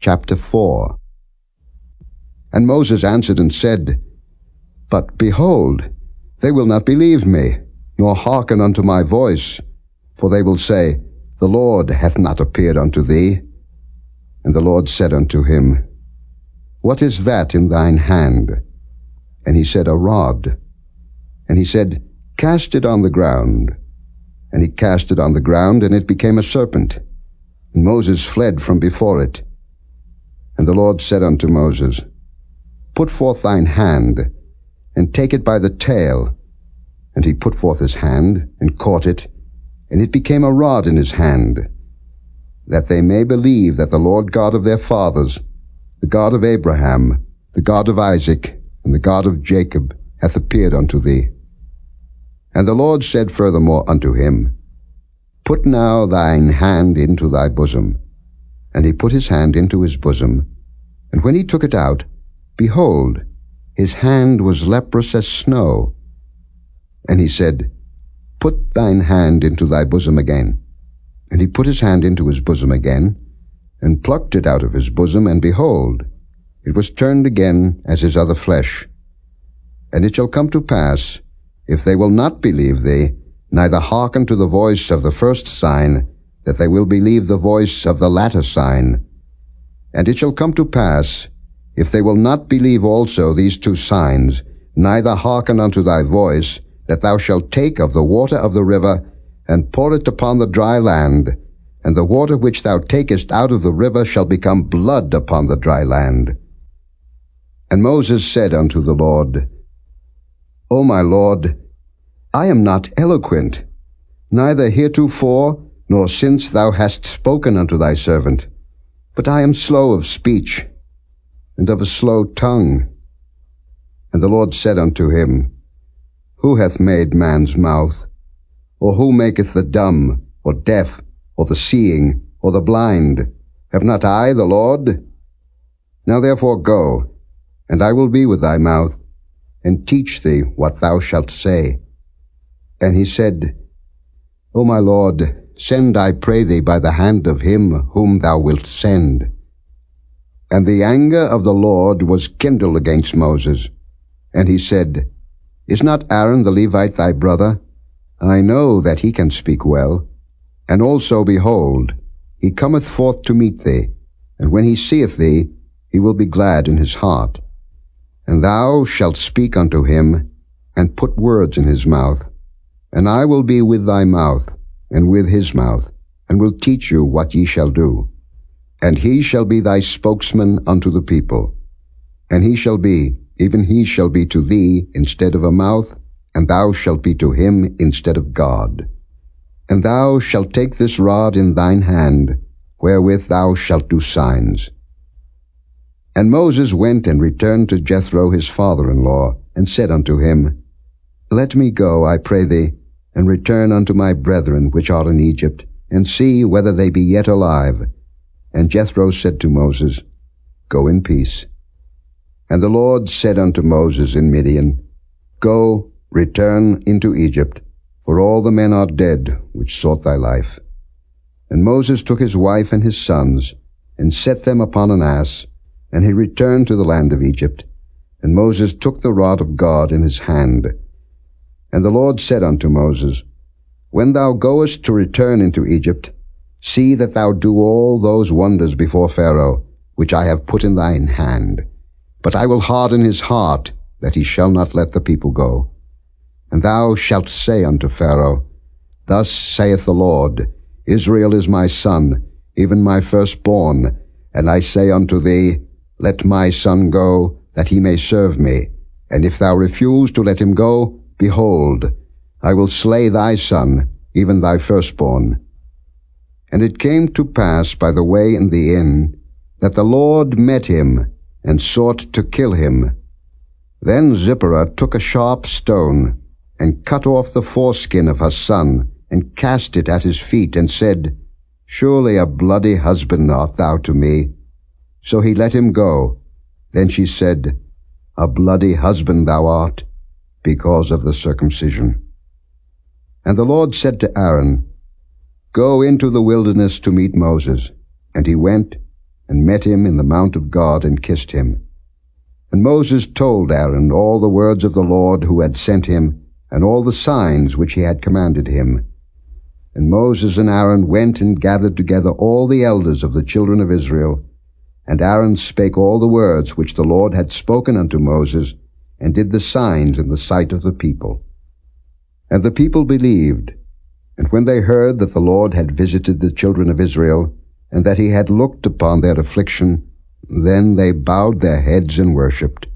Chapter 4. And Moses answered and said, But behold, they will not believe me, nor hearken unto my voice, for they will say, The Lord hath not appeared unto thee. And the Lord said unto him, What is that in thine hand? And he said, A rod. And he said, Cast it on the ground. And he cast it on the ground, and it became a serpent. And Moses fled from before it. And the Lord said unto Moses, Put forth thine hand, and take it by the tail. And he put forth his hand, and caught it, and it became a rod in his hand, that they may believe that the Lord God of their fathers, the God of Abraham, the God of Isaac, and the God of Jacob, hath appeared unto thee. And the Lord said furthermore unto him, Put now thine hand into thy bosom. And he put his hand into his bosom, and when he took it out, behold, his hand was leprous as snow. And he said, Put thine hand into thy bosom again. And he put his hand into his bosom again, and plucked it out of his bosom, and behold, it was turned again as his other flesh. And it shall come to pass, if they will not believe thee, neither hearken to the voice of the first sign, that they will believe the voice of the latter sign. And it shall come to pass, if they will not believe also these two signs, neither hearken unto thy voice, that thou shalt take of the water of the river, and pour it upon the dry land, and the water which thou takest out of the river shall become blood upon the dry land. And Moses said unto the Lord, O my Lord, I am not eloquent, neither heretofore, nor since thou hast spoken unto thy servant, but I am slow of speech, and of a slow tongue. And the Lord said unto him, Who hath made man's mouth? Or who maketh the dumb, or deaf, or the seeing, or the blind? Have not I the Lord? Now therefore go, and I will be with thy mouth, and teach thee what thou shalt say. And he said, O my Lord, send, I pray thee, by the hand of him whom thou wilt send. And the anger of the Lord was kindled against Moses. And he said, Is not Aaron the Levite thy brother? I know that he can speak well. And also, behold, he cometh forth to meet thee, and when he seeth thee, he will be glad in his heart. And thou shalt speak unto him, and put words in his mouth. And I will be with thy mouth, and with his mouth, and will teach you what ye shall do. And he shall be thy spokesman unto the people. And he shall be, even he shall be to thee instead of a mouth, and thou shalt be to him instead of God. And thou shalt take this rod in thine hand, wherewith thou shalt do signs. And Moses went and returned to Jethro his father-in-law, and said unto him, Let me go, I pray thee, and return unto my brethren which are in Egypt, and see whether they be yet alive. And Jethro said to Moses, Go in peace. And the Lord said unto Moses in Midian, Go, return into Egypt, for all the men are dead which sought thy life. And Moses took his wife and his sons, and set them upon an ass, and he returned to the land of Egypt. And Moses took the rod of God in his hand. And the Lord said unto Moses, When thou goest to return into Egypt, see that thou do all those wonders before Pharaoh, which I have put in thine hand. But I will harden his heart, that he shall not let the people go. And thou shalt say unto Pharaoh, Thus saith the Lord, Israel is my son, even my firstborn. And I say unto thee, Let my son go, that he may serve me. And if thou refuse to let him go, behold, I will slay thy son, even thy firstborn. And it came to pass by the way in the inn, that the Lord met him, and sought to kill him. Then Zipporah took a sharp stone, and cut off the foreskin of her son, and cast it at his feet, and said, Surely a bloody husband art thou to me. So he let him go. Then she said, A bloody husband thou art, because of the circumcision. And the Lord said to Aaron, Go into the wilderness to meet Moses. And he went, and met him in the mount of God, and kissed him. And Moses told Aaron all the words of the Lord who had sent him, and all the signs which he had commanded him. And Moses and Aaron went and gathered together all the elders of the children of Israel, and Aaron spake all the words which the Lord had spoken unto Moses, and did the signs in the sight of the people. And the people believed, and when they heard that the Lord had visited the children of Israel, and that he had looked upon their affliction, then they bowed their heads and worshipped.